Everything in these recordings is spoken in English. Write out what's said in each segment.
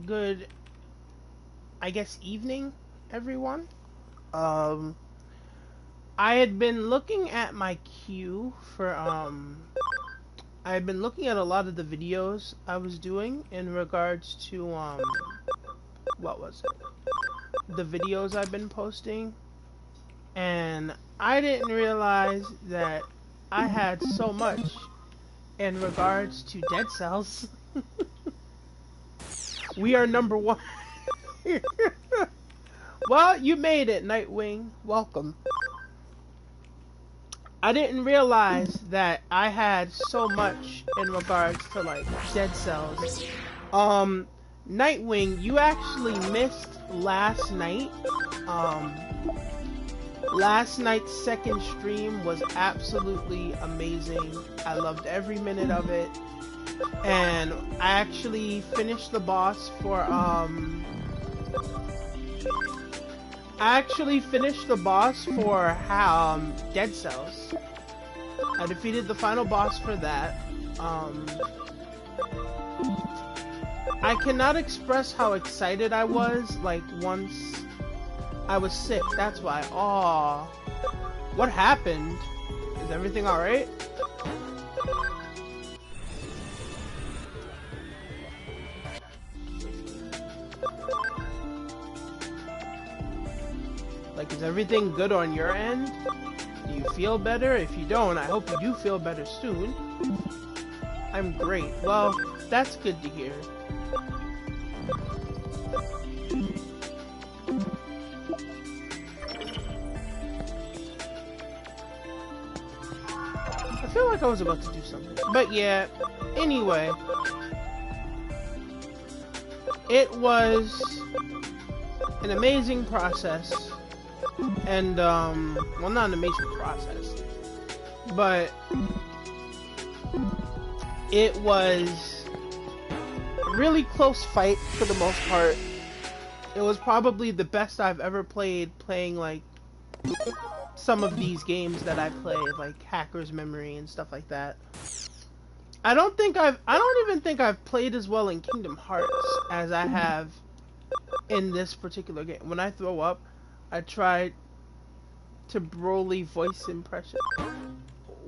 good, I guess, evening, everyone. Um, I had been looking at my queue for, I had been looking at a lot of the videos I was doing in regards to, what was it? The videos I've been posting. And I didn't realize that I had so much in regards to Dead Cells. We are number one. Well, you made it, Nightwing. Welcome. I didn't realize that I had so much in regards to, like, Dead Cells. Nightwing, you actually missed last night. Last night's second stream was absolutely amazing. I loved every minute of it. And I actually finished the boss for, Dead Cells. I defeated the final boss for that. I cannot express how excited I was, like, once I was sick, that's why. Aw. What happened? Is everything alright? Like, is everything good on your end? Do you feel better? If you don't, I hope you do feel better soon. I'm great. Well, that's good to hear. I feel like I was about to do something. But yeah, anyway. It was an amazing process. And, well, not an amazing process, but it was a really close fight for the most part. It was probably the best I've ever playing, like, some of these games that I played, like Hacker's Memory and stuff like that. I don't even think I've played as well in Kingdom Hearts as I have in this particular game. When I throw up, I tried to Broly voice impression.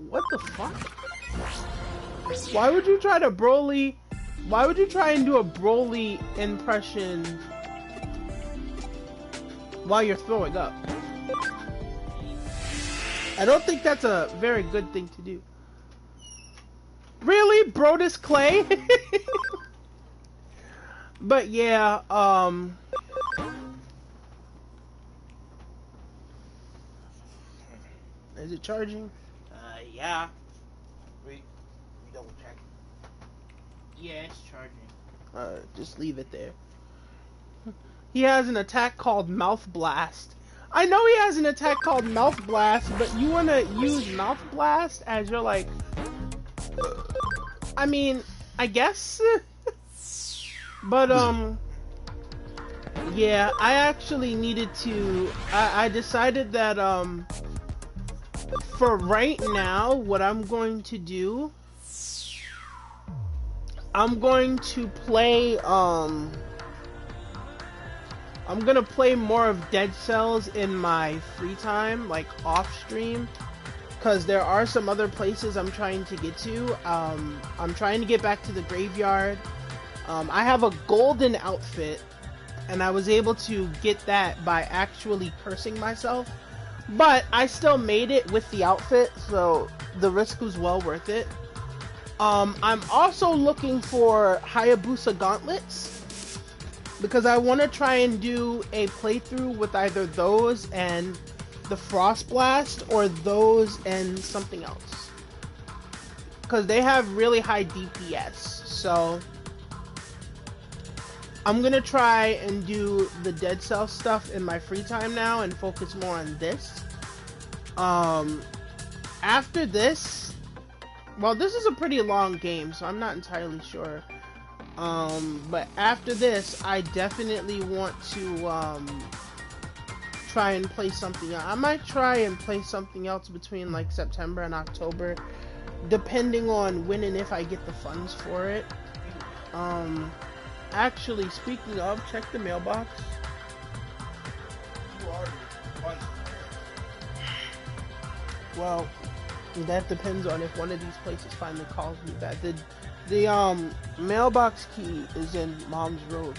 What the fuck? Why would you try to Broly? Why would you try and do a Broly impression while you're throwing up? I don't think that's a very good thing to do. Really? Brodus Clay? But yeah, is it charging? Yeah. We double check. Yeah, it's charging. Just leave it there. He has an attack called Mouth Blast. I know he has an attack called Mouth Blast, but you wanna use Mouth Blast as your, like... I mean, I guess? But, yeah, I actually needed to... I decided that, for right now, what I'm going to do... I'm going to play, I'm gonna play more of Dead Cells in my free time, like off stream, because there are some other places I'm trying to get to. I'm trying to get back to the graveyard. I have a golden outfit, and I was able to get that by actually cursing myself, but I still made it with the outfit, so the risk was well worth it. I'm also looking for Hayabusa gauntlets, because I want to try and do a playthrough with either those and the Frost Blast, or those and something else. Because they have really high DPS, so I'm going to try and do the Dead Cell stuff in my free time now and focus more on this. After this, well, this is a pretty long game, so I'm not entirely sure. But after this, I definitely want to, try and play something else. I might try and play something else between, like, September and October, depending on when and if I get the funds for it. Actually, speaking of, check the mailbox. You already won. Well, that depends on if one of these places finally calls me back. The mailbox key is in Mom's room.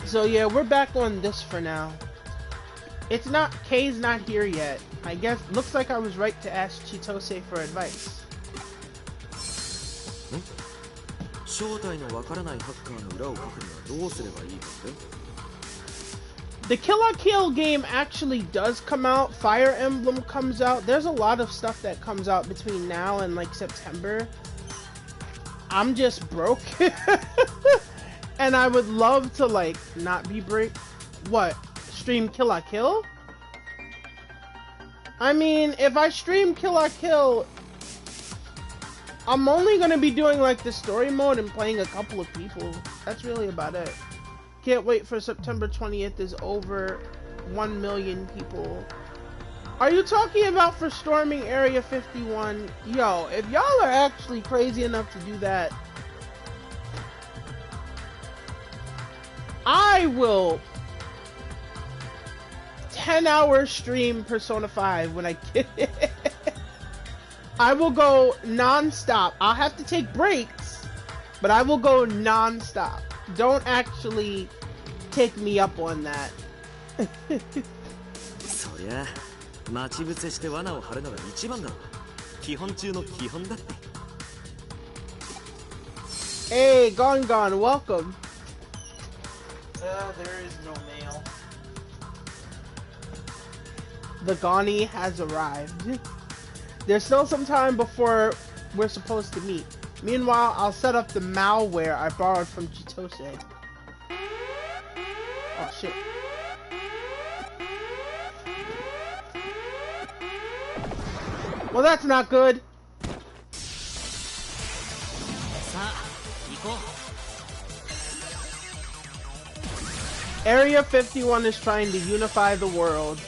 So yeah, we're back on this for now. It's not, Kay's not here yet. I guess, looks like I was right to ask Chitose for advice. The Kill la Kill game actually does come out. Fire Emblem comes out. There's a lot of stuff that comes out between now and like September. I'm just broke. And I would love to like not be break. What? Stream Kill la Kill? I mean, if I stream Kill la Kill, I'm only gonna be doing like the story mode and playing a couple of people. That's really about it. Can't wait for September 20th is over 1 million people. Are you talking about for storming Area 51? Yo, if y'all are actually crazy enough to do that, I will 10-hour stream Persona 5 when I get it. I will go non-stop. I'll have to take breaks, but I will go non-stop. Don't actually take me up on that. Hey, Gon, welcome. There is no mail. The Gani has arrived. There's still some time before we're supposed to meet. Meanwhile, I'll set up the malware I borrowed from Chitose. Oh shit. Well, that's not good. Area 51 is trying to unify the world.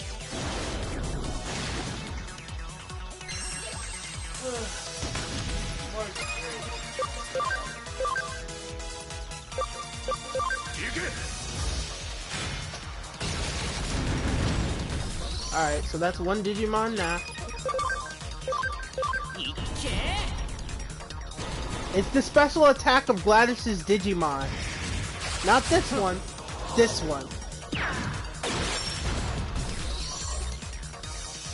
Alright, so that's one Digimon now. It's the special attack of Gladys's Digimon. Not this one. This one.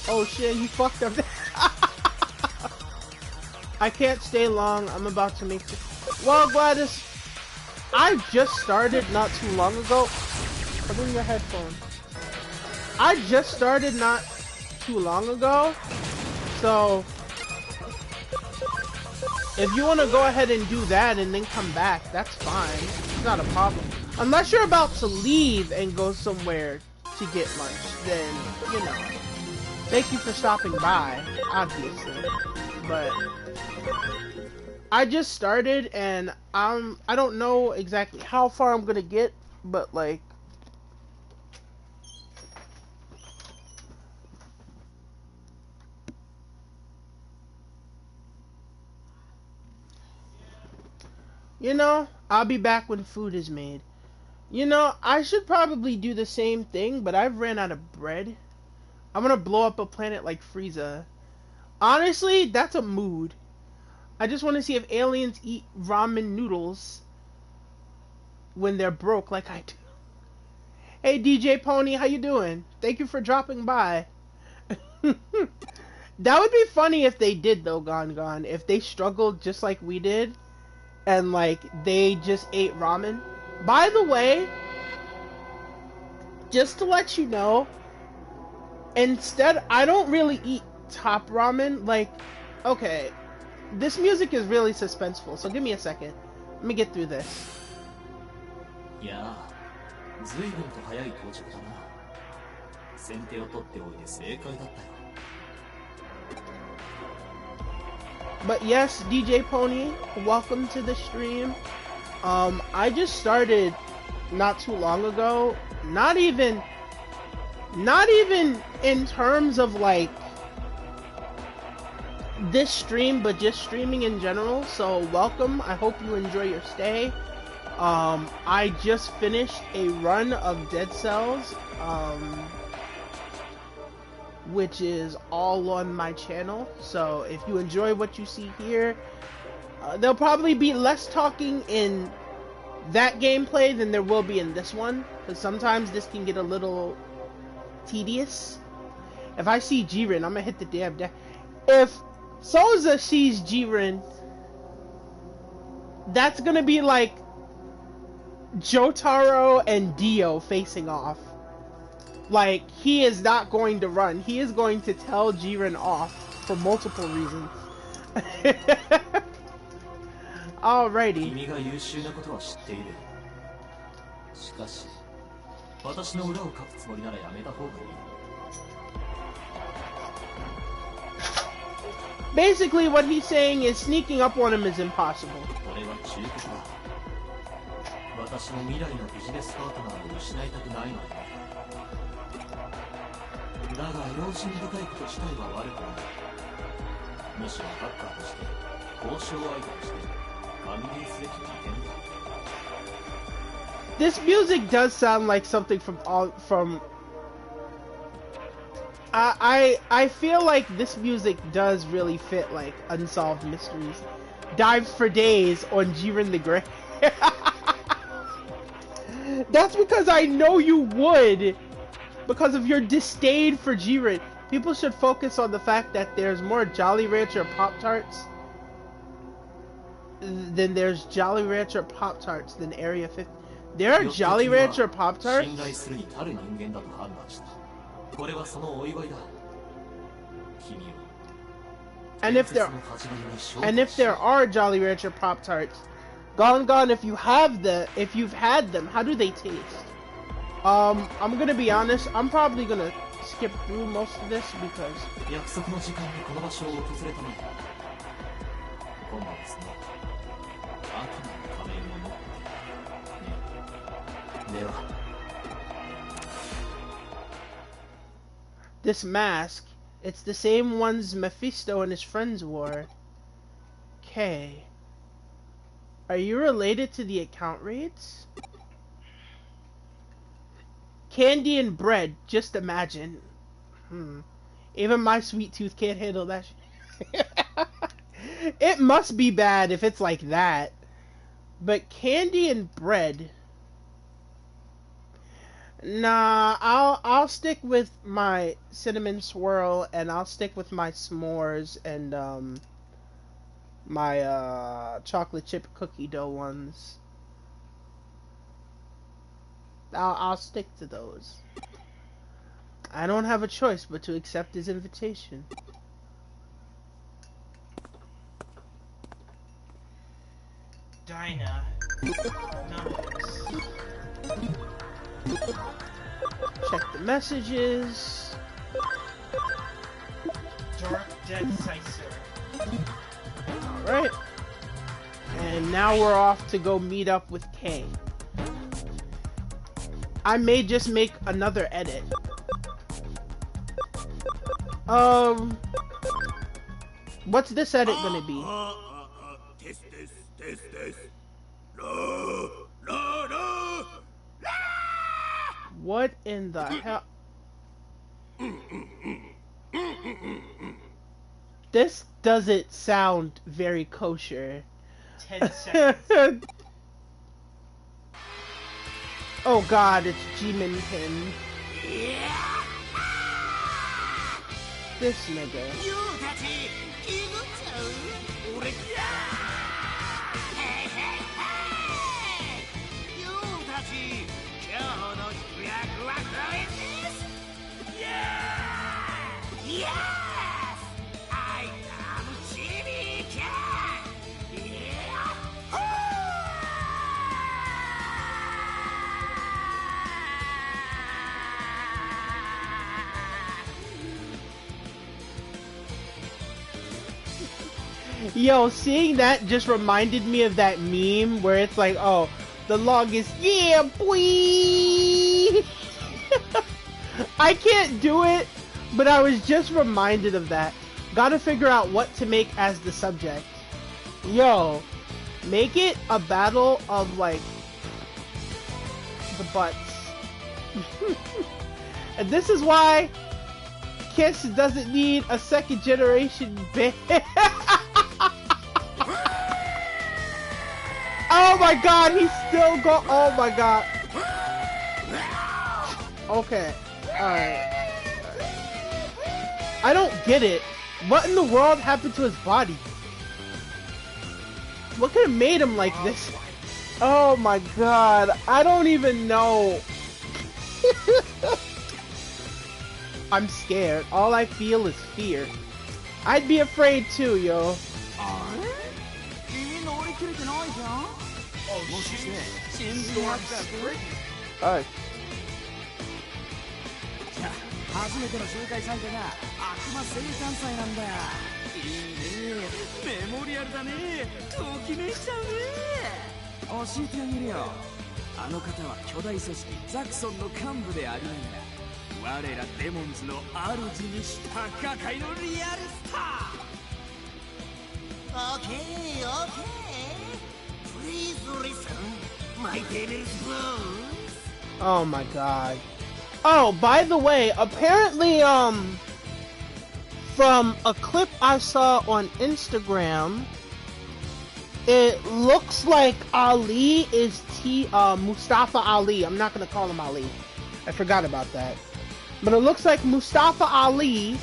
Oh shit, you fucked up. I can't stay long. I'm about to make it. Well, Gladys, I just started not too long ago. Put in your headphones. I just started not too long ago, so if you want to go ahead and do that and then come back, that's fine. It's not a problem. Unless you're about to leave and go somewhere to get lunch, then, you know, thank you for stopping by, obviously. But I just started and I don't know exactly how far I'm gonna get, but like, you know, I'll be back when food is made. You know, I should probably do the same thing, but I've ran out of bread. I'm gonna blow up a planet like Frieza. Honestly, that's a mood. I just want to see if aliens eat ramen noodles when they're broke like I do. Hey DJ Pony, how you doing? Thank you for dropping by. That would be funny if they did though, Gon. If they struggled just like we did. And like they just ate ramen. By the way, just to let you know, instead, I don't really eat top ramen. Like, okay, this music is really suspenseful, so give me a second. Let me get through this. Yeah. But yes, DJ Pony, welcome to the stream. I just started not too long ago. Not even in terms of like this stream, but just streaming in general. So welcome. I hope you enjoy your stay. I just finished a run of Dead Cells, which is all on my channel. So if you enjoy what you see here, there'll probably be less talking in that gameplay than there will be in this one, because sometimes this can get a little tedious. If I see Jiren, I'm gonna hit the damn deck. If Souza sees Jiren, that's gonna be like Jotaro and Dio facing off. Like, he is not going to run. He is going to tell Jiren off for multiple reasons. Alrighty. Basically, what he's saying is sneaking up on him is impossible. This music does sound like something from I feel like this music does really fit like Unsolved Mysteries. Dives for days on Jiren the Great. That's because I know you would, because of your disdain for Jiren. People should focus on the fact that there's more Jolly Rancher Pop-Tarts than there's Jolly Rancher Pop-Tarts than Area 50. There are Jolly Rancher Pop-Tarts? And if there are Jolly Rancher Pop-Tarts, Gone, if you've had them, how do they taste? I'm gonna be honest, I'm probably gonna skip through most of this because this mask, it's the same ones Mephisto and his friends wore. Okay. Are you related to the account raids? Candy and bread, just imagine. Even my sweet tooth can't handle that shit. It must be bad if it's like that. But candy and bread... Nah, I'll stick with my cinnamon swirl, and I'll stick with my s'mores and my chocolate chip cookie dough ones. I'll stick to those. I don't have a choice but to accept his invitation. Dinah. Nice. Check the messages. Dark Dead Sicer. Alright. And now we're off to go meet up with Kay. I may just make another edit. What's this edit gonna be? No. What in the hell? This doesn't sound very kosher. 10 seconds. Oh god, it's Jimin Pin. This nigga. Yes! I am Jimmy Cat! Yo, seeing that just reminded me of that meme where it's like, oh, the longest, yeah, boy! I can't do it, but I was just reminded of that. Gotta figure out what to make as the subject. Yo, make it a battle of, like, the butts. And this is why Kiss doesn't need a second generation band. Oh my god, he's still go. Oh my god. Okay, alright. I don't get it. What in the world happened to his body? What could have made him like this? Oh my god, I don't even know. I'm scared. All I feel is fear. I'd be afraid too, yo. Oh, shoot. Storm Spirit. Alright. 初めての周回参加が悪魔生誕祭なんだ。いいね、メモリアルだね。ときめいちゃうね。教えてあげるよ。あの方は巨大組織ザクソンの幹部でありながら、我らデモンズの主にした破壊のリアルスター。Okay, okay. Please listen, my devil's bones. Oh my god. Oh, by the way, apparently, from a clip I saw on Instagram, it looks like Ali is Mustafa Ali. I'm not gonna call him Ali. I forgot about that. But it looks like Mustafa Ali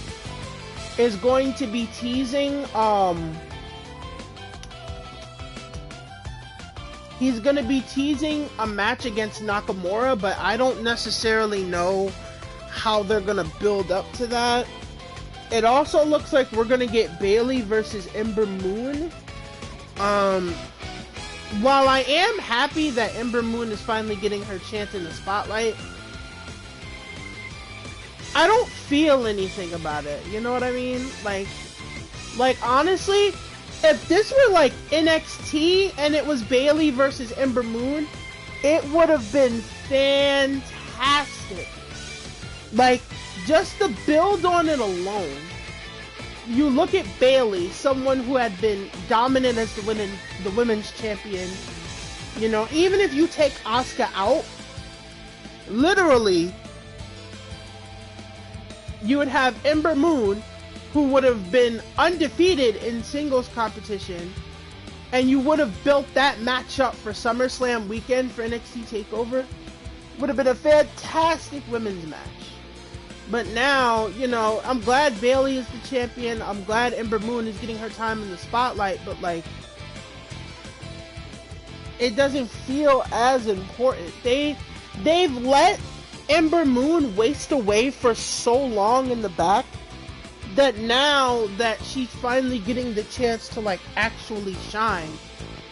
is going to be teasing, he's gonna be teasing a match against Nakamura, but I don't necessarily know how they're gonna build up to that. It also looks like we're gonna get Bayley versus Ember Moon. While I am happy that Ember Moon is finally getting her chance in the spotlight, I don't feel anything about it. You know what I mean? Like honestly, if this were like NXT and it was Bayley versus Ember Moon, it would have been fantastic. Like, just the build on it alone. You look at Bayley, someone who had been dominant as the women's champion. You know, even if you take Asuka out, literally, you would have Ember Moon, who would have been undefeated in singles competition, and you would have built that matchup for SummerSlam weekend for NXT TakeOver. Would have been a fantastic women's match. But now, you know, I'm glad Bayley is the champion. I'm glad Ember Moon is getting her time in the spotlight, but like, it doesn't feel as important. They've let Ember Moon waste away for so long in the back that now that she's finally getting the chance to like actually shine,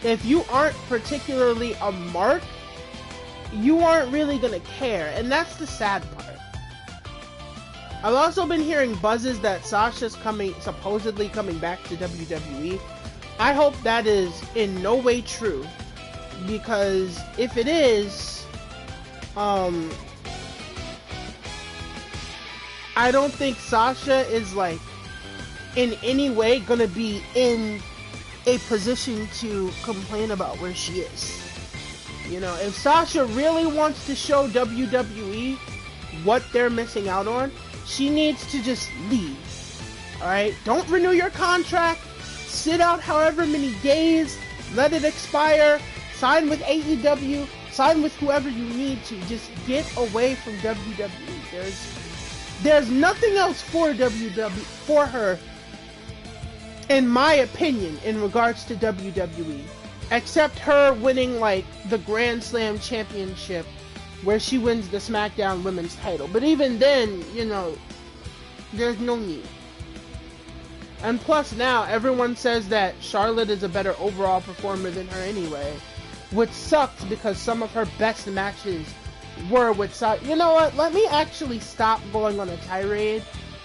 if you aren't particularly a mark, you aren't really gonna care, and that's the sad part. I've also been hearing buzzes that Sasha's supposedly coming back to WWE. I hope that is in no way true, because if it is, I don't think Sasha is like in any way gonna be in a position to complain about where she is. You know, if Sasha really wants to show WWE what they're missing out on, she needs to just leave. Alright? Don't renew your contract. Sit out however many days. Let it expire. Sign with AEW. Sign with whoever you need to. Just get away from WWE. There's nothing else for for her, in my opinion, in regards to WWE, except her winning like the Grand Slam Championship, where she wins the SmackDown Women's title. But even then, you know, there's no need. And plus now, everyone says that Charlotte is a better overall performer than her anyway, which sucks because some of her best matches were with You know what? Let me actually stop going on a tirade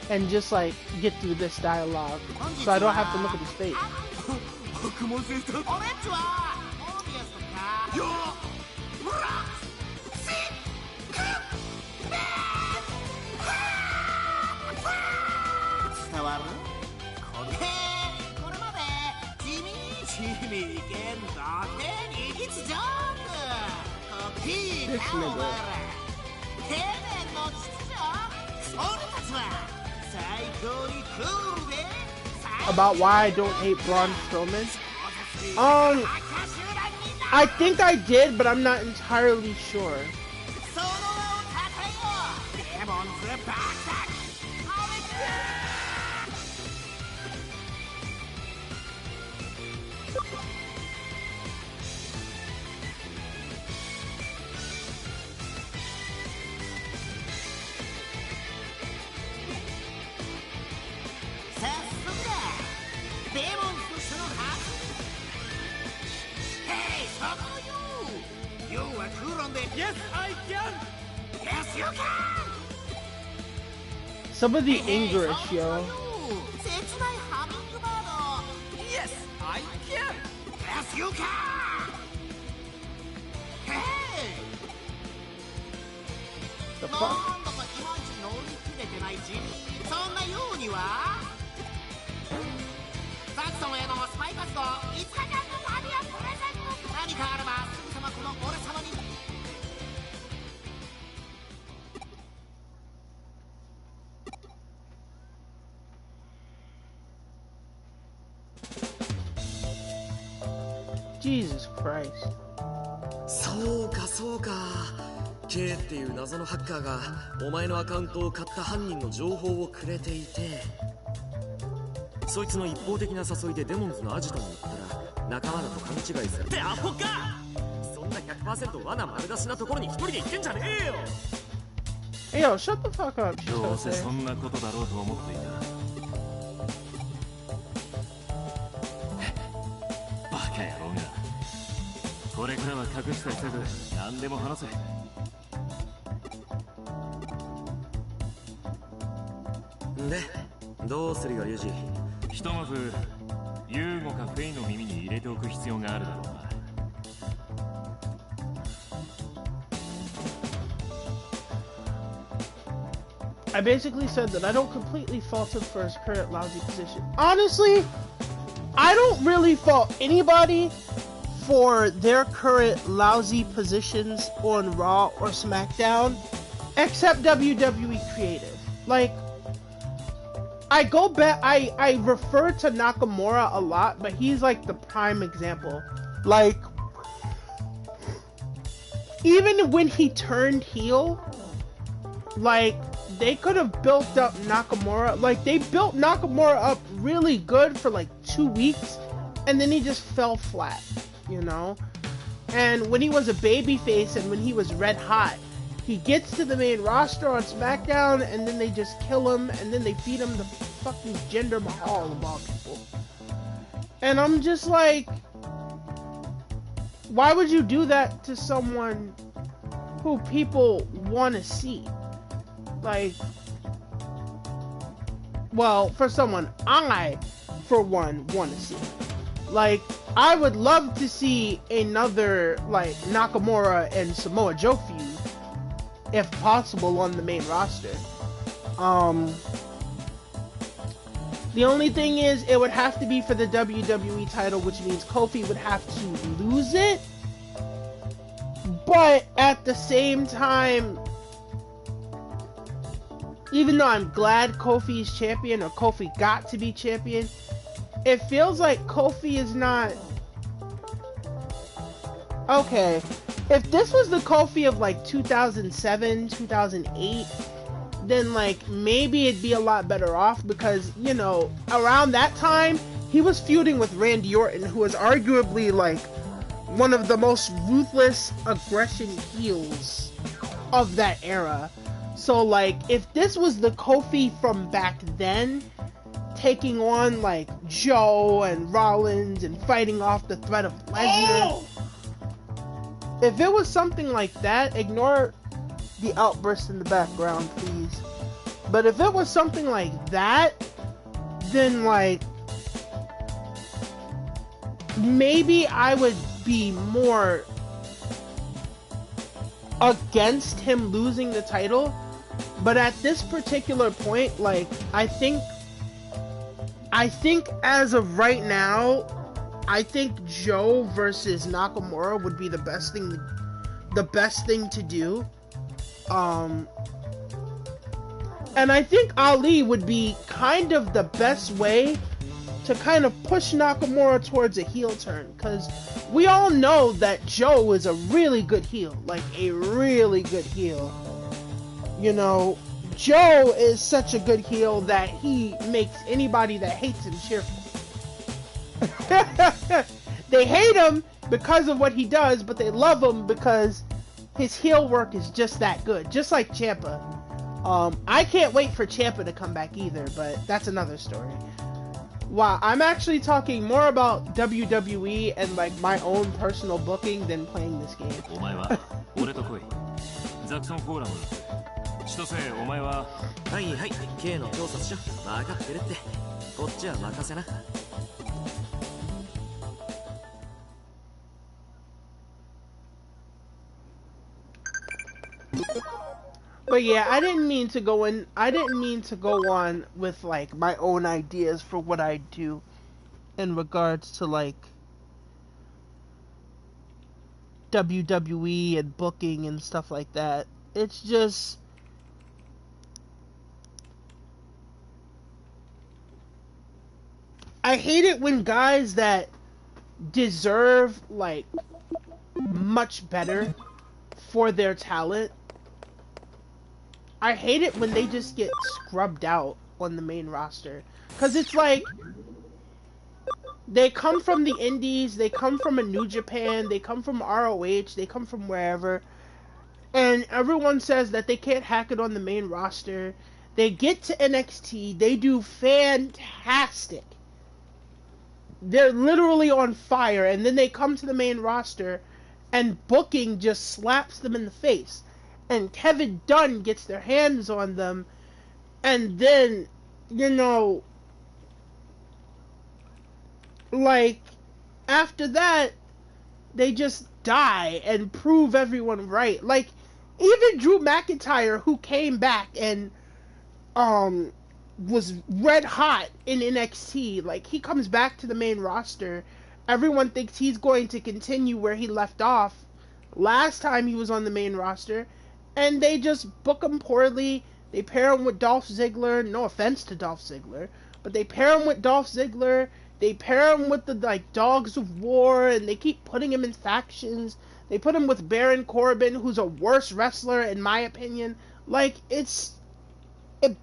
and just like get through this dialogue, so I don't have to look at his face. This nigga. About why I don't hate Braun Strowman? I think I did, but I'm not entirely sure. Yes, I can! Yes, you can! Some of the English, yo. Yes, I can! Yes, you can! Hey! The fuck? なんだかいまいち乗り切れてない地味。そんなようにはザクソンへのスパイ活動5日間の旅やプレゼント何かあればすぐさまこの俺様に Jesus Christ. そうかそうか K っていう謎のハッカーがお前のアカウントを買った犯人の情報をくれていてそいつの一方的な誘いでデモンズのアジトに行ったら仲間だと勘違いされてアホかそんな 100% 罠丸出しなところに一人で行ってんじゃねえよ Hey, yo, shut the fuck up. どうせそんなことだろうと思っていたバカ野郎がこれからは隠したりせず何でも話せでどうするよユージひとまずユーゴかフェイの耳に入れておく必要があるだろうな I basically said that I don't completely fault him for his current lousy position. Honestly, I don't really fault anybody for their current lousy positions on Raw or SmackDown, except WWE Creative. Like, I go back, I refer to Nakamura a lot, but he's like the prime example. Like, even when he turned heel, like, they could have built up Nakamura, like, they built Nakamura up really good for like 2 weeks, and then he just fell flat, you know? And when he was a babyface and when he was red hot, he gets to the main roster on SmackDown, and then they just kill him, and then they feed him the fucking Jinder Mahal of all people. And I'm just like, why would you do that to someone who people want to see? Like, well, for someone I, for one, want to see. Like, I would love to see another, like, Nakamura and Samoa Joe feud, if possible, on the main roster. The only thing is, it would have to be for the WWE title, which means Kofi would have to lose it. But at the same time, even though I'm glad Kofi is champion, or Kofi got to be champion, it feels like Kofi is not... Okay, if this was the Kofi of like 2007, 2008, then like maybe it'd be a lot better off, because, you know, around that time, he was feuding with Randy Orton, who was arguably like one of the most ruthless aggression heels of that era. So, like, if this was the Kofi from back then, taking on, like, Joe and Rollins and fighting off the threat of Lesnar, if it was something like that, ignore the outburst in the background, please. But if it was something like that, then, like, maybe I would be more against him losing the title. But at this particular point, like, I think as of right now, I think Joe versus Nakamura would be the best thing the best thing to do. And I think Ali would be kind of the best way to kind of push Nakamura towards a heel turn, because we all know that Joe is a really good heel, like a really good heel. You know, Joe is such a good heel that he makes anybody that hates him cheerful. They hate him because of what he does, but they love him because his heel work is just that good, just like Ciampa. I can't wait for Ciampa to come back either, but that's another story. Wow, I'm actually talking more about WWE and like my own personal booking than playing this game. お前は俺と来い。ザクソンフォーラム。千歳、お前は。はいはい、K の調査しよ。分かってるって。こっちは任せな。But yeah, I didn't mean to go on with like my own ideas for what I do in regards to like WWE and booking and stuff like that. It's just I hate it when guys that deserve like much better for their talent, I hate it when they just get scrubbed out on the main roster. Because it's like, they come from the indies, they come from a New Japan, they come from ROH, they come from wherever, and everyone says that they can't hack it on the main roster. They get to NXT, they do fantastic. They're literally on fire, and then they come to the main roster, and booking just slaps them in the face. And Kevin Dunn gets their hands on them, and then, you know, like, after that, they just die and prove everyone right. Like, even Drew McIntyre, who came back and, was red hot in NXT, like, he comes back to the main roster, everyone thinks he's going to continue where he left off last time he was on the main roster, and they just book him poorly. They pair him with Dolph Ziggler. No offense to Dolph Ziggler, but they pair him with Dolph Ziggler. They pair him with the like Dogs of War, and they keep putting him in factions. They put him with Baron Corbin, who's a worse wrestler in my opinion. Like, it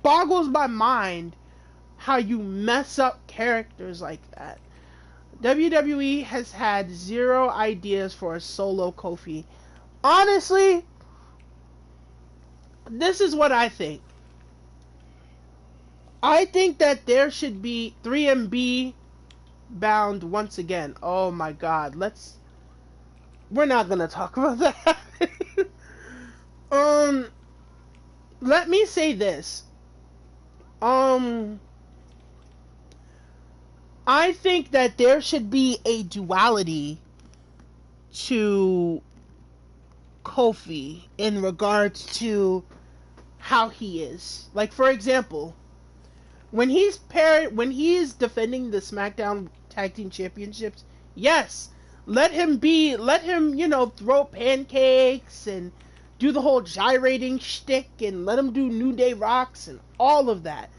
boggles my mind how you mess up characters like that. WWE has had zero ideas for a solo Kofi. Honestly, this is what I think. I think that there should be 3MB bound once again. Oh my god, we're not gonna talk about that. Let me say this. I think that there should be a duality to Kofi in regards to how he is. Like, for example, when he's defending the SmackDown Tag Team Championships, yes, let him, you know, throw pancakes and do the whole gyrating shtick and let him do New Day rocks and all of that.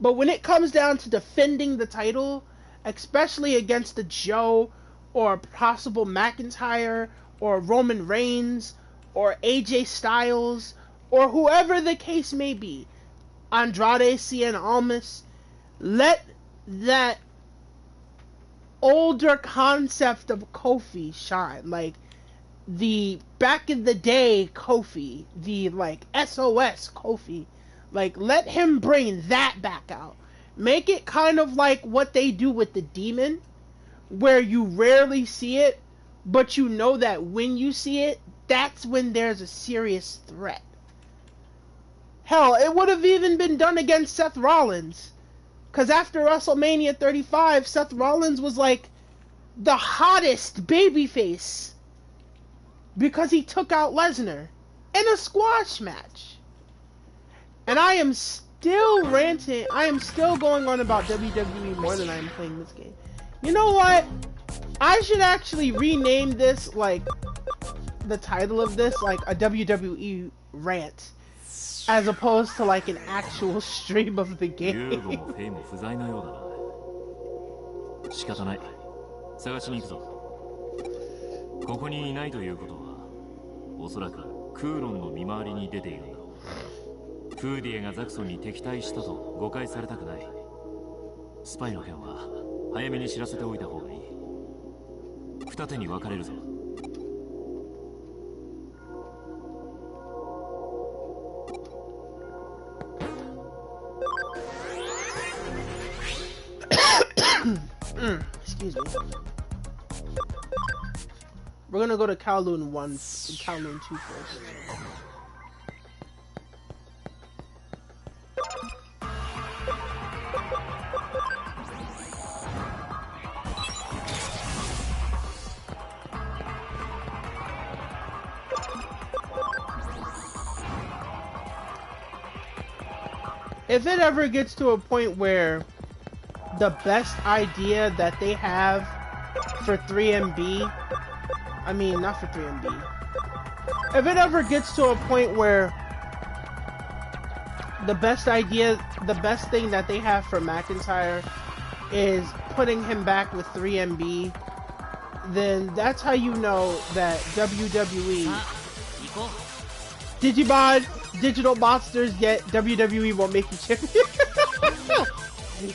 But when it comes down to defending the title, especially against a Joe or possible McIntyre or Roman Reigns or AJ Styles or whoever the case may be, Andrade Cien Almas, let that older concept of Kofi shine. Like, the back in the day Kofi, the like SOS Kofi, like, let him bring that back out. Make it kind of like what they do with the Demon, where you rarely see it, but you know that when you see it, that's when there's a serious threat. Hell, it would have even been done against Seth Rollins. Because after WrestleMania 35, Seth Rollins was like the hottest babyface. Because he took out Lesnar in a squash match. And I am still ranting. I am still going on about WWE more than I am playing this game. You know what? I should actually rename this, like, the title of this like a WWE rant as opposed to like an actual stream of the ユーゴ game. もフェイも不在のようだな。仕方ない。探しに行くぞ。ここにいないということは、おそらくクーロンの見回りに出ているんだろう。フーディエがザクソンに敵対したと誤解されたくない。スパイの件は早めに知らせておいた方がいい。二手に分かれるぞ。Excuse me. We're gonna go to Kowloon 1 and Kowloon 2 first. If it ever gets to a point where the best idea that they have for 3MB, I mean, not for 3MB. If it ever gets to a point where the best idea, the best thing that they have for McIntyre is putting him back with 3MB, then that's how you know that WWE, Digimon, digital monsters, yet WWE won't make you champion.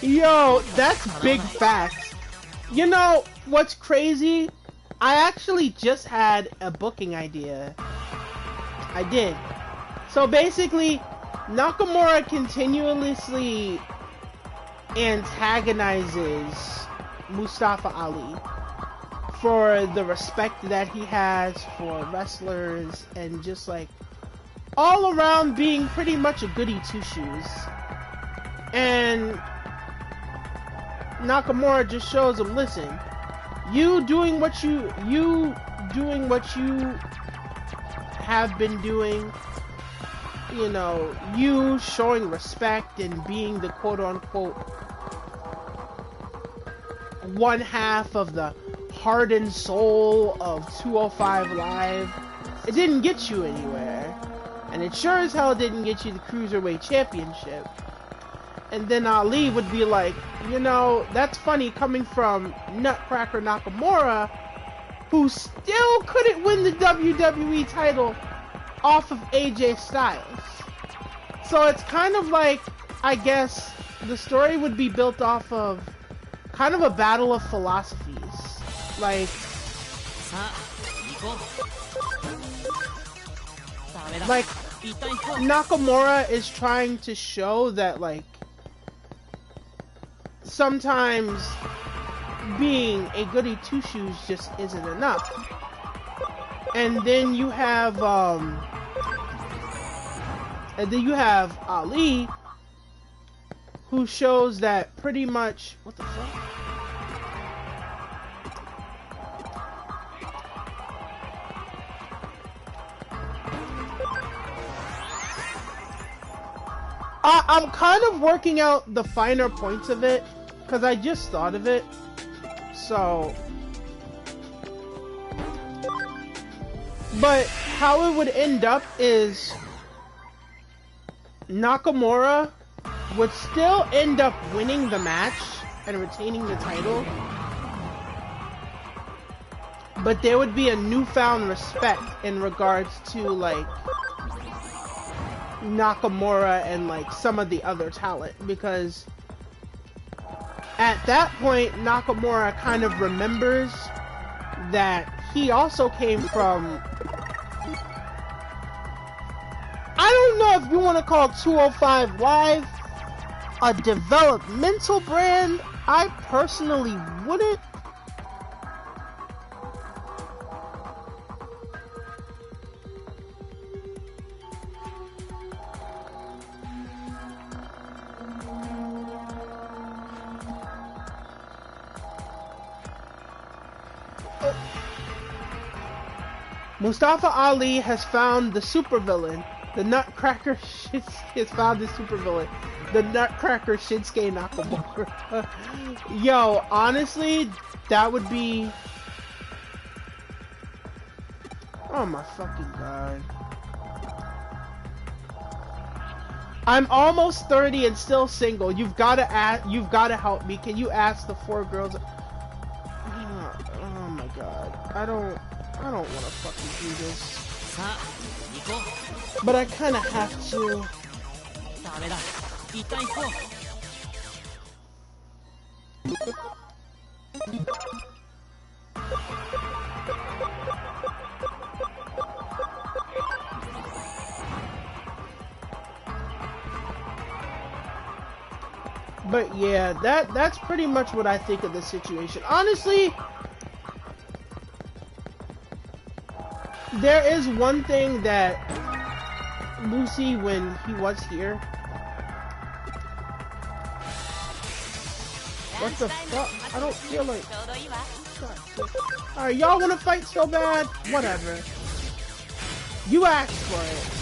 Yo, that's big facts. You know, what's crazy? I actually just had a booking idea. I did. So basically, Nakamura continuously antagonizes Mustafa Ali for the respect that he has for wrestlers and just like all around being pretty much a goody two-shoes. And Nakamura just shows him, listen, you doing what you have been doing, you know, you showing respect and being the quote-unquote one half of the heart and soul of 205 Live, it didn't get you anywhere. And it sure as hell didn't get you the Cruiserweight Championship. And then Ali would be like, you know, that's funny coming from Nutcracker Nakamura, who still couldn't win the WWE title off of AJ Styles. So it's kind of like, I guess, the story would be built off of kind of a battle of philosophies. Like Nakamura is trying to show that, like, sometimes being a goody two-shoes just isn't enough. And then you have Ali, who shows that pretty much, what the fuck? I'm kind of working out the finer points of it, because I just thought of it, so... But how it would end up is Nakamura would still end up winning the match and retaining the title, but there would be a newfound respect in regards to, like, Nakamura and like some of the other talent, because at that point Nakamura kind of remembers that he also came from, I don't know if you want to call 205 Live a developmental brand. I personally wouldn't. Mustafa Ali has found the supervillain. The Nutcracker has found the supervillain. The Nutcracker Shinsuke Nakamura. Yo, honestly, that would be Oh my fucking god. I'm almost 30 and still single. You've gotta help me. Can you ask the 4 girls? Oh my god. I don't wanna fucking do this. But I kinda have to. But yeah, that's pretty much what I think of the situation. Honestly, there is one thing that Lucy, when he was here, what the fuck? I don't feel like. Alright, y'all wanna fight so bad? Whatever. You asked for it.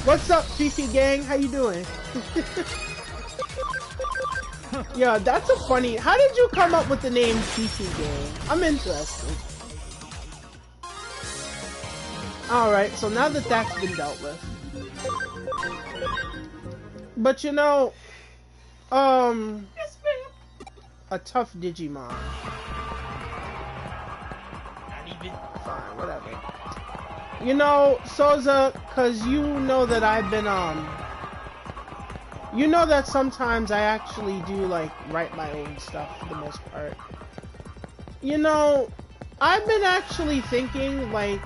What's up, Fifi gang? How you doing? Yeah, that's a funny. How did you come up with the name Fifi gang? I'm interested. Alright, so now that that's been dealt with. But you know, a tough Digimon. Fine, whatever. You know, Souza, cause you know that I've been, you know that sometimes I actually do, like, write my own stuff for the most part. You know, I've been actually thinking, like,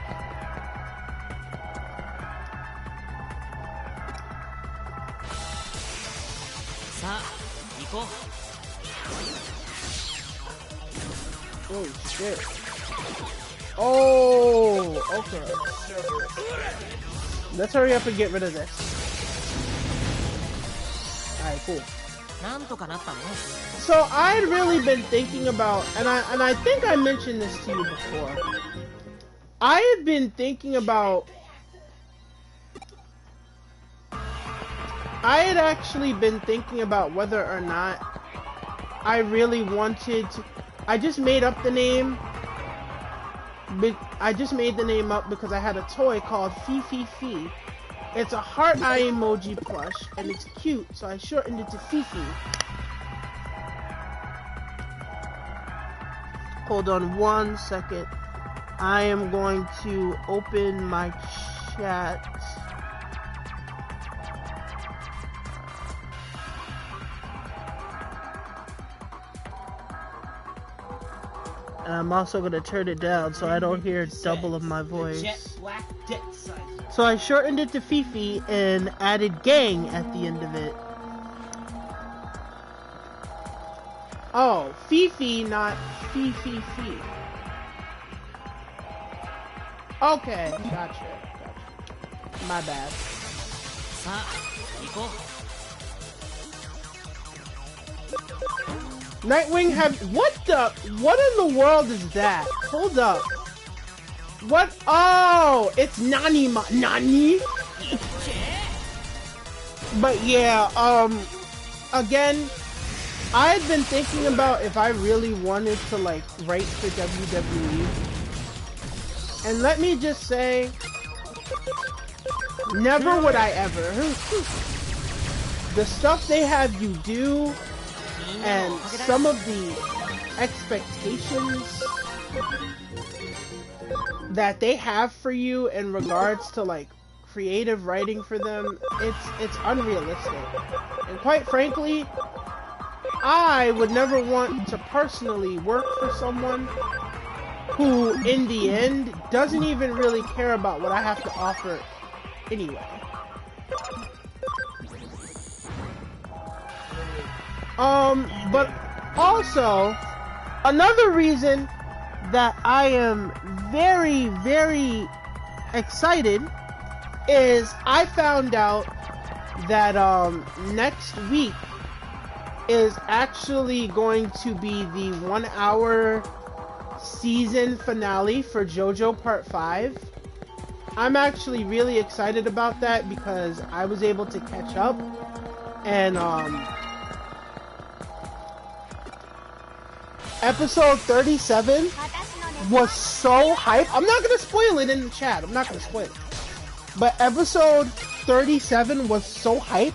oh shit. Oh, okay. Let's hurry up and get rid of this. Alright, cool. So I'd really been thinking about, and I think I mentioned this to you before. I had been thinking about, I had actually been thinking about whether or not I really wanted to, I just made up the name. I just made the name up because I had a toy called Fifi Fi. It's a heart eye emoji plush, and it's cute, so I shortened it to Fifi. Hold on 1 second. I am going to open my chat. And I'm also going to turn it down so I don't hear double of my voice. So I shortened it to Fifi and added gang at the end of it. Oh, Fifi, not Fifi. Okay, gotcha. My bad. Nightwing what in the world is that? Hold up. What? Oh, it's Nani. But yeah, again, I had been thinking about if I really wanted to, like, write for WWE. And let me just say, never would I ever. The stuff they have you do, and some of the expectations that they have for you in regards to, like, creative writing for them, it's unrealistic. And quite frankly, I would never want to personally work for someone who, in the end, doesn't even really care about what I have to offer anyway. But also, another reason that I am very, very excited is I found out that, next week is actually going to be the 1 hour season finale for JoJo Part 5. I'm actually really excited about that because I was able to catch up, and episode 37 was so hype. I'm not gonna spoil it in the chat. I'm not gonna spoil it. But episode 37 was so hype.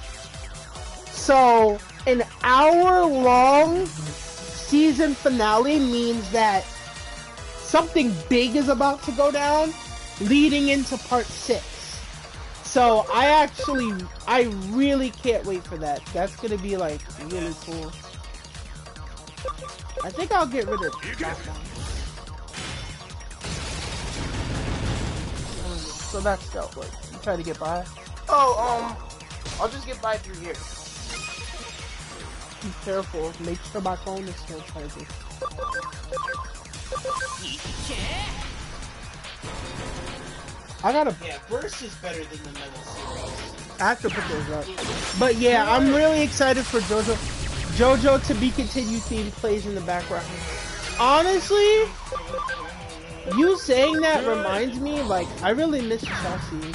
So an hour-long season finale means that something big is about to go down, leading into part 6. So I really can't wait for that. That's gonna be like really cool. I think I'll get rid of that one. So that's dope. Like, you try to get by? Oh, I'll just get by through here. Be careful. Make sure my phone is still charging. I gotta. Yeah, Burst is better than the Metal series. I have to put those up. But yeah, I'm really excited for JoJo. JoJo to be continued theme plays in the background. Honestly, you saying that reminds me, like, I really miss Chelsea.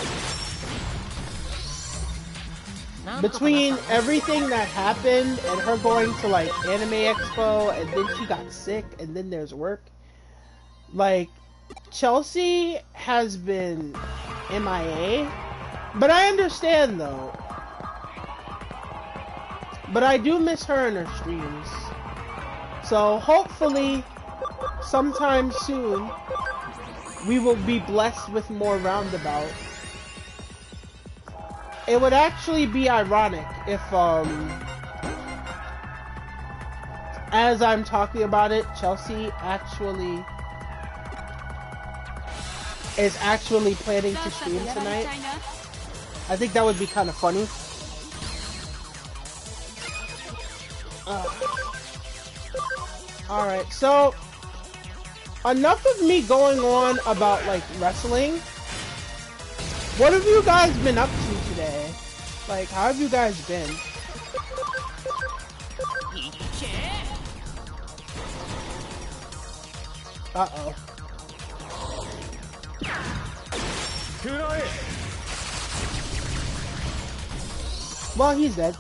Between everything that happened and her going to, like, Anime Expo, and then she got sick, and then there's work. Like, Chelsea has been MIA. But I understand, though. But I do miss her in her streams. So, hopefully, sometime soon, we will be blessed with more Roundabout. It would actually be ironic if, as I'm talking about it, Chelsea is actually planning to stream tonight. I think that would be kind of funny. Alright, so enough of me going on about, like, wrestling. What have you guys been up to today? Like, how have you guys been? Uh-oh. Well, he's dead.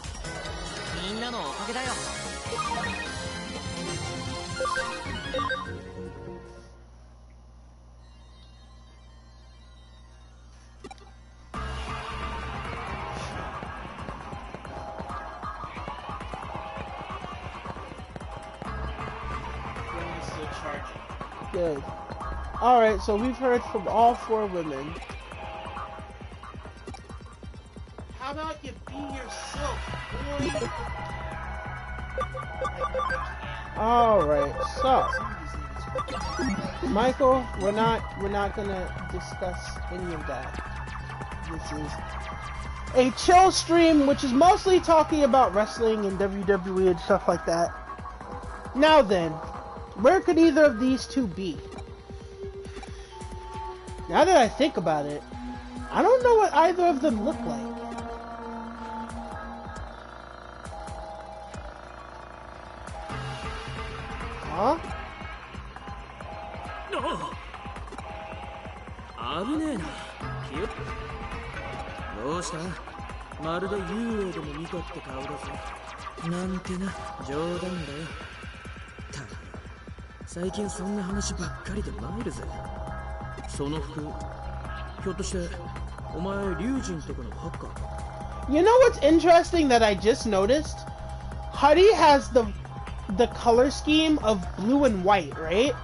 Good. Alright, so we've heard from all 4 women. How about you be yourself, boy? Alright, so Michael, we're not gonna discuss any of that. This is a chill stream, which is mostly talking about wrestling and WWE and stuff like that. Now then, where could either of these two be? Now that I think about it, I don't know what either of them look like. Huh? 危ねえな。気を。どうした？まるで幽霊でも見たって顔だぜ。なんてな、冗談だよ。ただ、最近そんな話ばっかりで参るぜ。その服、ひょっとしてお前龍神とかのハッカーか？ You know what's interesting that I just noticed? Huddy has the color scheme of blue and white, right?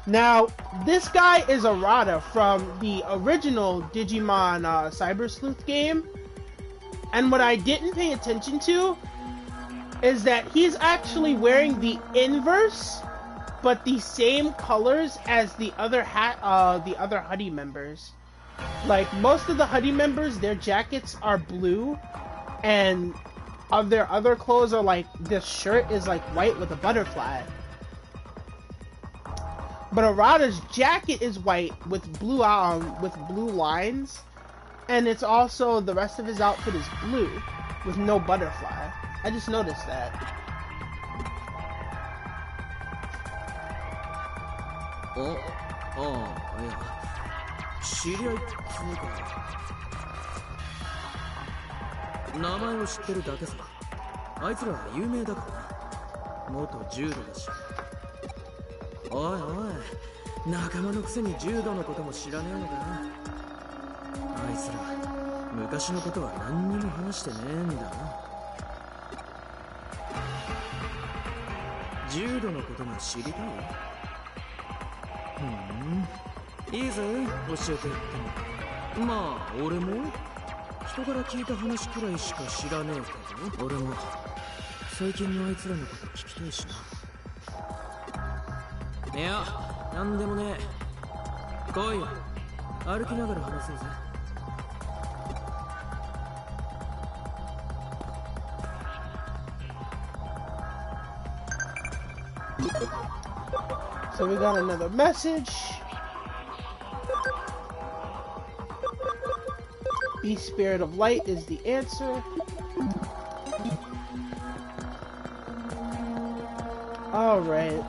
Now, this guy is Arata from the original Digimon Cyber Sleuth game. And what I didn't pay attention to is that he's actually wearing the inverse, but the same colors as the other Huddy members. Like, most of the Huddy members, their jackets are blue, and of their other clothes are like, this shirt is like white with a butterfly. But Arata's jacket is white with blue lines, and it's also, the rest of his outfit is blue with no butterfly. I just noticed that. Oh, yeah. 知り合いっていうか、名前を知ってるだけさ。あいつらは有名だからな。元柔道だし。おいおい、仲間のくせに柔道のことも知らねえのか。あいつら昔のことは何にも話してねえんだな。柔道のことが知りたい？いいぜ、教えてやっても。まあ俺も人から聞いた話くらいしか知らねえけど、俺も最近のあいつらのこと聞きたいしな。いや、なんでもねえ。来いよ、歩きながら話そうぜ。So we got another message. Be Spirit of Light is the answer. Alright.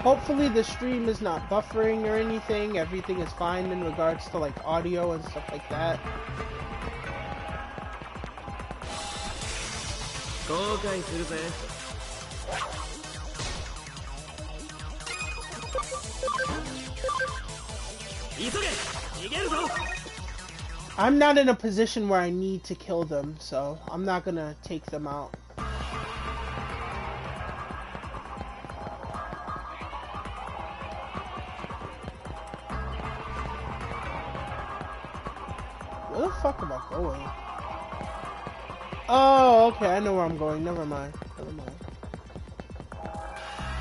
Hopefully the stream is not buffering or anything. Everything is fine in regards to like audio and stuff like that. 後悔するぜ。急げ、逃げるぞ。I'm not in a position where I need to kill them, so I'm not gonna take them out. Where the fuck am I going? Oh, okay, I know where I'm going. Never mind. Never mind.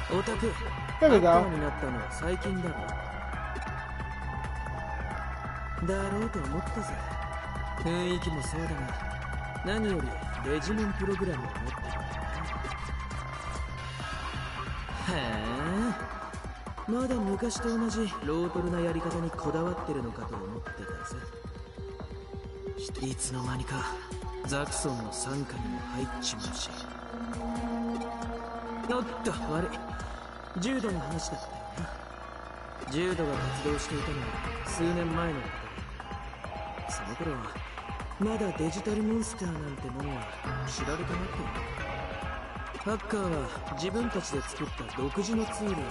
オタク、 There we ハッカ go. ーになったのは最近だろ。だろうと思ったぜ。雰囲気もそうだが、何よりデジモンプログラムを持ってる。へえ、まだ昔と同じロートルなやり方にこだわってるのかと思ってたぜ。いつの間にかザクソンの傘下にも入っちまうし。おっと、悪い。柔道の話だったよな。柔道が活動していたのは数年前のことだ。その頃はまだデジタルモンスターなんてものは知られてなくて。ハッカーは自分たちで作った独自のツールを使って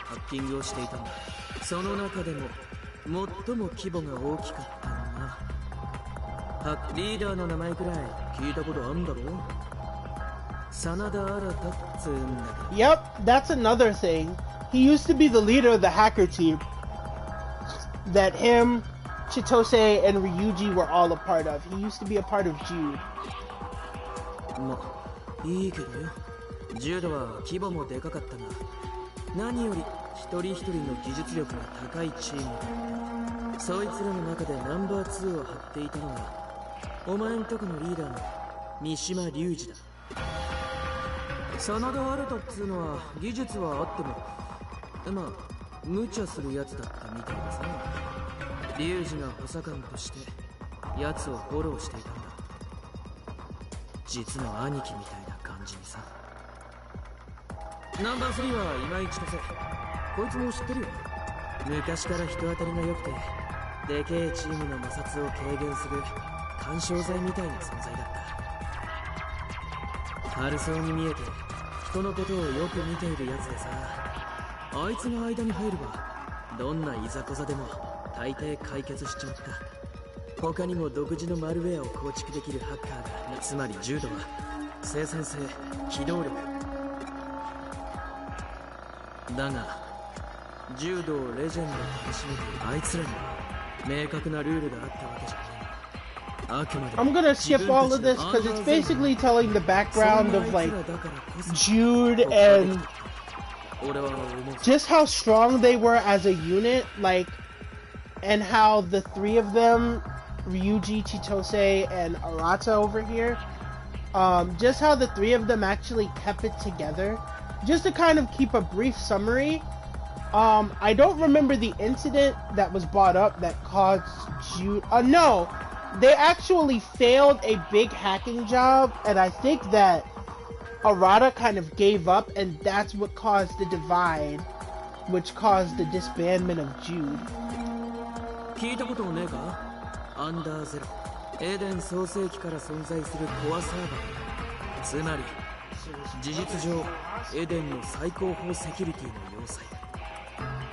ハッキングをしていたんだ。その中でも最も規模が大きかったのがリーダーの名前くらい聞いたことあんだろう。真田新っつうんだけど。 Yep, that's another thing. He used to be the leader of the hacker team that him, Chitose, and Ryuji were all a part of. He used to be a part of Jude. ま、いいけどよ。柔道は規模もでかかったが、何より一人一人の技術力が高いチームだった。そいつらの中でナンバー2を張っていたのはお前んとこのリーダーの三島隆二だ。真田新っつうのは技術はあっても、まあ無茶するやつだったみたいですね。隆二が補佐官として奴をフォローしていたんだ。実の兄貴みたいな感じにさ。ナンバー3は今井千歳。こいつも知ってるよ。昔から人当たりが良くてでけえチームの摩擦を軽減する緩衝材みたいな存在だった。軽そうに見えて人のことをよく見ているやつでさ、あいつが間に入ればどんないざこざでも大抵解決しちまった。他にも独自のマルウェアを構築できるハッカーが、つまり柔道は生産性、機動力だが、柔道をレジェンドと楽しめているあいつらには明確なルールがあったわけじゃない。I'm gonna skip all of this because it's basically telling the background of like Jude and just how strong they were as a unit, like, and how the three of them, Ryuji, Chitose, and Arata over here, just how the three of them actually kept it together. Just to kind of keep a brief summary, I don't remember the incident that was brought up that caused Jude. No, they actually failed a big hacking job, and I think that Arata kind of gave up, and that's what caused the divide, which caused the disbandment of Jude. 聞いたことねえか？アンダーゼロ、エデン創世記から存在するコアサーバー。つまり事実上エデンの最高峰セキュリティの要塞。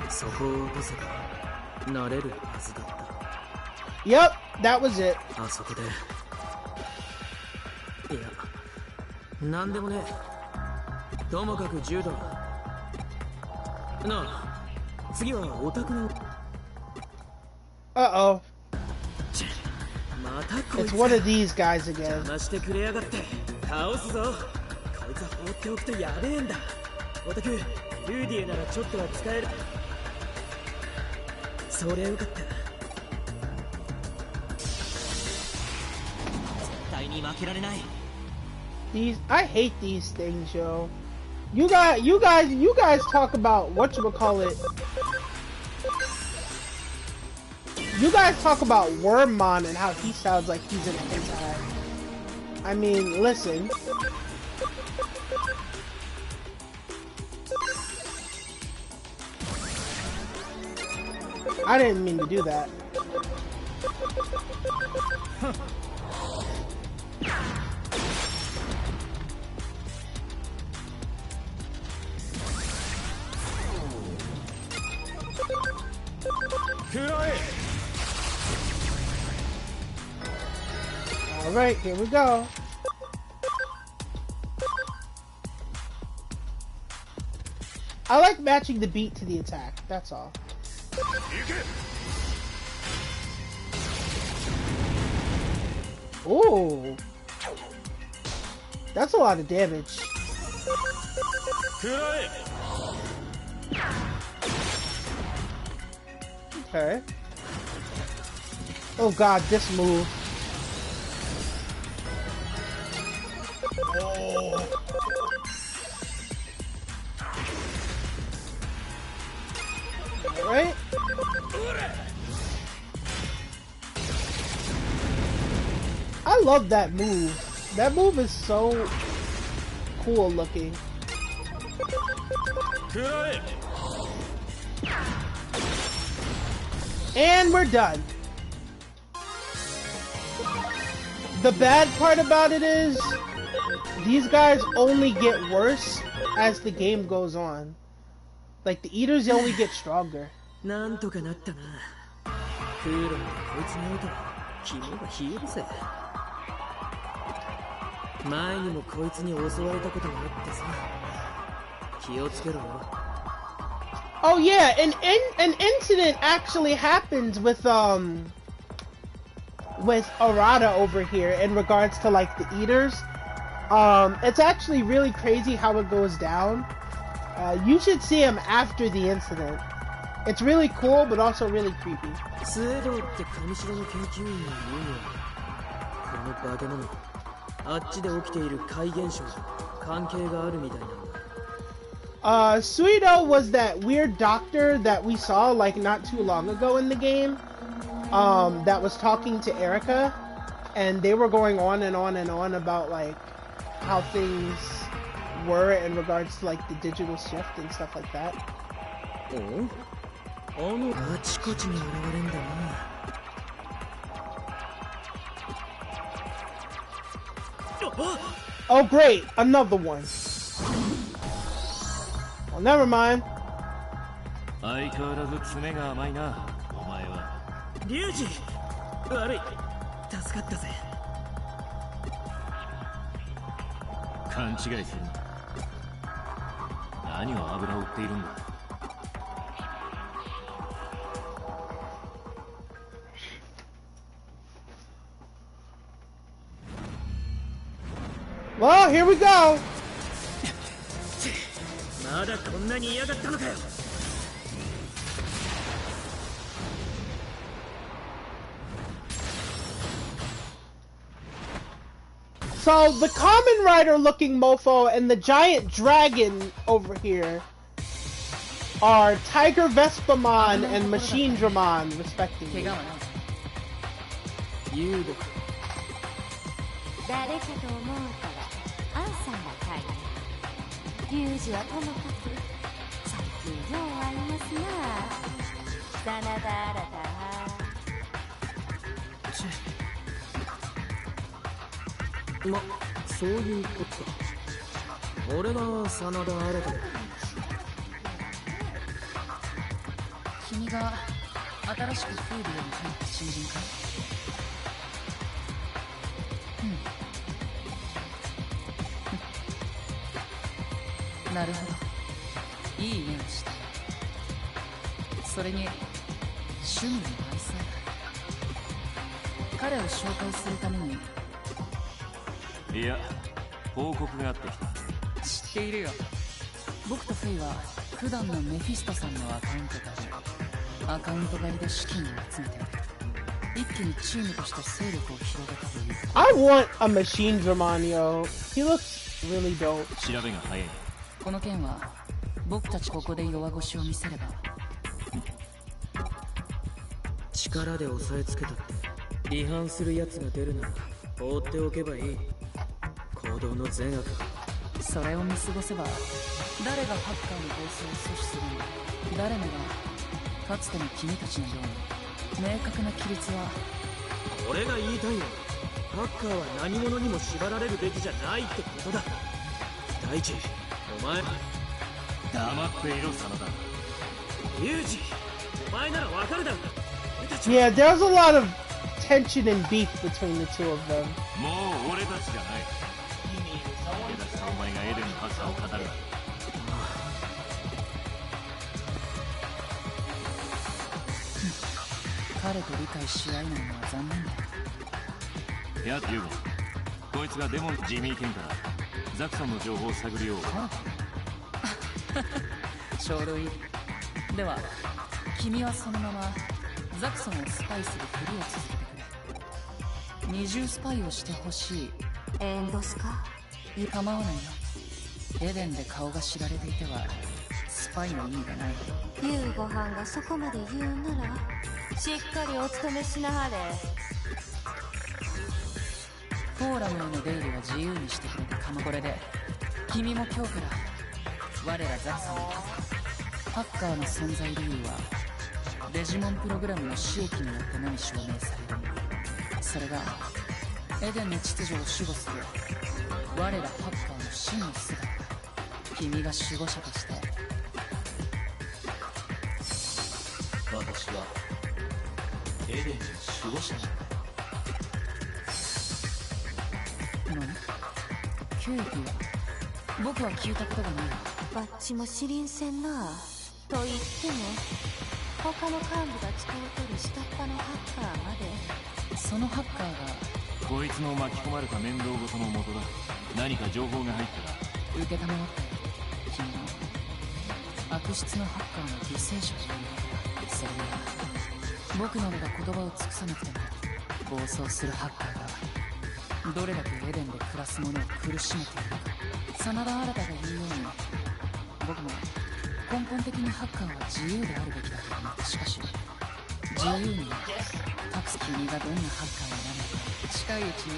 そこを落とせばなれるはずだった。Yep, that was it. あそこで。いや、なんでもねえ。ともかく柔道。なあ、次はオタクの。Uh-oh. またこいつ。It's one of these guys again. 邪魔してくれやがって。倒すぞ。こいつは放っておくとやべえんだ。オタク、ルーディエならちょっとは使える。そりゃよかった。絶対に負けられない。I hate these things, yo. You guys talk about whatchamacallit. You guys talk about Wormmon and how he sounds like he's in a hentai. I mean, listen. I didn't mean to do that. Alright, here we go. I like matching the beat to the attack, that's all. Ooh. That's a lot of damage. Okay. Oh god, this move. Oh. Alright. I love that move. That move is so cool looking. And we're done. The bad part about it is, these guys only get worse as the game goes on. Like, the eaters only get stronger. なんとかなったな。クーロンでこいつに会うと肝が冷えるぜ。前にもこいつに襲われたことがあってさ。気をつけろよ。Oh yeah, an incident actually happens with Arata over here in regards to like the eaters. It's actually really crazy how it goes down. You should see him after the incident. It's really cool, but also really creepy. スエドって上白の研究員の言うには、この化け物、あっちで起きている怪現象と関係があるみたいなんだ。Suido was that weird doctor that we saw like not too long ago in the game, that was talking to Erica, and they were going on and on and on about like how things were in regards to like the digital shift and stuff like that. Oh great, another one. Well, never mind. 相変わらず爪が甘いな、お前は。リュウジ、悪い、助かったぜ。勘違いするな。何を油を売っているんだ。Well, here we go. まだこんなに嫌がったのかよ。So the common rider looking mofo and the giant dragon over here are Tiger Vespamon and Machine Dramon, respectively. ユウド。誰かと思うからアンサさんが帰る。リュウジはともかく最近よう会いますな。真田新ま、そういうことか。俺が真田新だ。君が新しくフービアに入った新人か。なるほど、いい目をした。それに趣味も合いそうだ。彼を紹介するために。いや、報告があってきた。知っているよ。僕とフェイは普段のメフィストさんのアカウントからアカウント狩りで資金を集めて一気にチームとして勢力を広げたという。 I want a machine Dramon, yo. He looks really dope. 調べが早い。この件は僕たちここで弱腰を見せれば。力で押さえつけたって違反する奴が出るなら放っておけばいい。行動の善悪。それを見過ごせば誰がハッカーの暴走を阻止するのか。誰もがかつての君たちのように明確な規律は。俺が言いたいのはハッカーは何者にも縛られるべきじゃないってことだ。大地、お前黙っていろ、真田。リュウジ、お前ならわかるだろ。 Yeah, there's a lot of tension and beef between the two of them. もう俺たちじゃない。逃げ出したお前がエデンのハッカーを語るな。彼と理解し合えないのは残念だ。やっユーゴ、こいつがデモンジミー県からザクソンの情報を探るよう。ちょうどいい。では君はそのままザクソンをスパイするふりを続けてくれ。二重スパイをしてほしい。エンドスか。構わないよ。エデンで顔が知られていてはスパイの意味がない。夕ご飯がそこまで言うならしっかりお勤めしなはれ。フォーラムへの出入りは自由にしてくれて構。これで君も今日から我らザクソンのハッカーの存在理由はデジモンプログラムの使役によってのみ証明される。それがエデンの秩序を守護する我らハッカーの真の姿。君が守護者として。私はエデンの守護者なんだ。何？ケイティは僕は聞いたことがないわ。バッチも知りんせんな。と言っても他の幹部が使うとる下っ端のハッカーまで。そのハッカーがこいつの巻き込まれた面倒事の元だ。何か情報が入ったら。受けたまわったよ。君の悪質なハッカーの犠牲者ということだ。それには僕などが言葉を尽くさなくても暴走するハッカーがどれだけエデンで暮らす者を苦しめているか。真田新が言うように僕も根本的にハッカーは自由であるべきだと思った。しかし自由に立つ君がどんなハッカーになるのか近いうちに。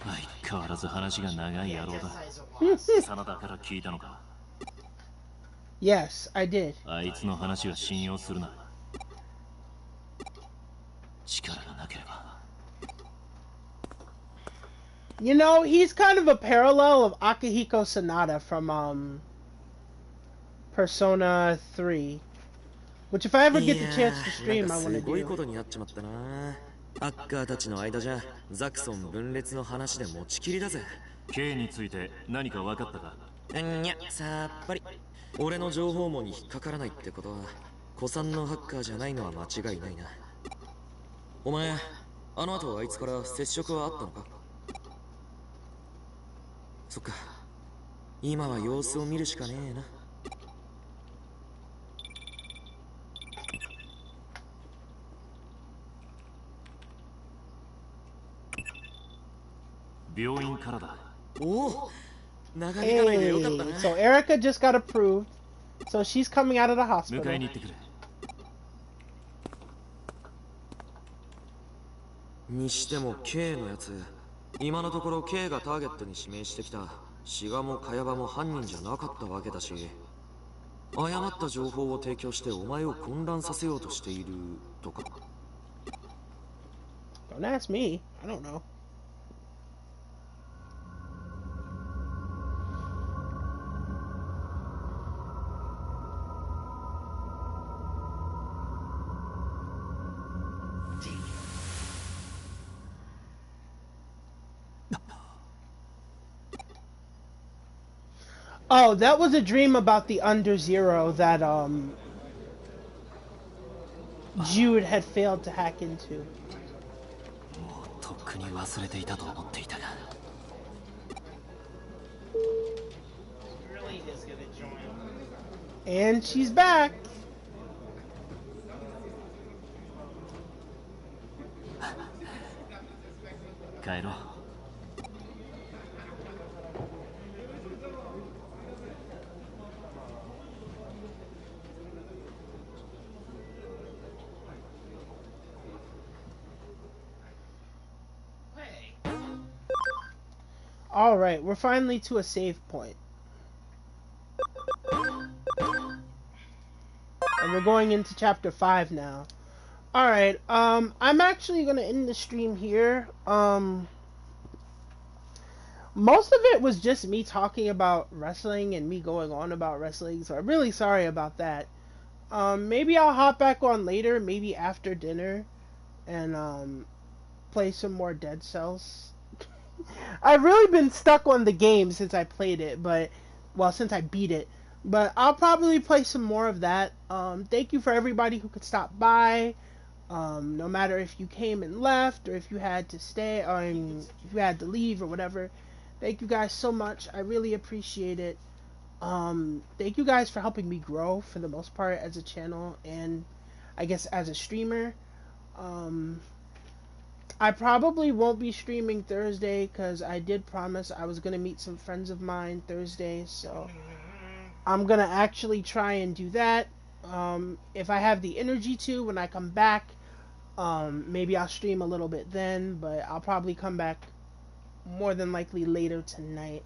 相変わらず話が長い野郎だ。真田から聞いたのか。 Yes, I did. あいつの話は信用するな。力がなければ。 You know, he's kind of a parallel of Akihiko Sanada from Persona 3, which if I ever get the chance to stream, I want to すごいこ do. とになっちまったな。ハッカーたちの間じゃザクソン分裂の話で持ちきりだぜ。 K について何か分かったか。いや、さっぱり。俺の情報網に引っかからないってことは古参のハッカーじゃないのは間違いないな。お前あの後あいつから接触はあったのか。そっか、今は様子を見るしかねえな。病院からだ。おお、流れがないでよかった Hey, な。 so Erica just got approved, so she's coming out of the 迎 hospital. えに行ってくれ。にしても K のやつ、今のところ K がターゲットに指名してきたシガもカヤバも犯人じゃなかったわけだし、誤った情報を提供してお前を混乱させようとしているとか。 Don't ask me. I don't know. Oh, that was a dream about the Under Zero that Jude had failed to hack into. もうとっくに忘れていたと思っていたが。 Really is gonna join. And she's back. 帰ろう。 Hey. Alright, we're finally to a save point. And we're going into chapter 5 now. Alright, I'm actually gonna end the stream here. Most of it was just me talking about wrestling and me going on about wrestling, so I'm really sorry about that. Maybe I'll hop back on later, maybe after dinner, and play some more Dead Cells. I've really been stuck on the game since I played it, since I beat it. But I'll probably play some more of that. Thank you for everybody who could stop by. No matter if you came and left, or if you had to stay, or if you had to leave, or whatever. Thank you guys so much. I really appreciate it. Thank you guys for helping me grow for the most part as a channel and I guess as a streamer. I probably won't be streaming Thursday because I did promise I was going to meet some friends of mine Thursday, so I'm going to actually try and do that. If I have the energy to when I come back, maybe I'll stream a little bit then, but I'll probably come back more than likely later tonight.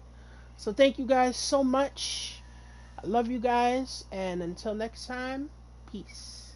So thank you guys so much. I love you guys, and until next time, peace.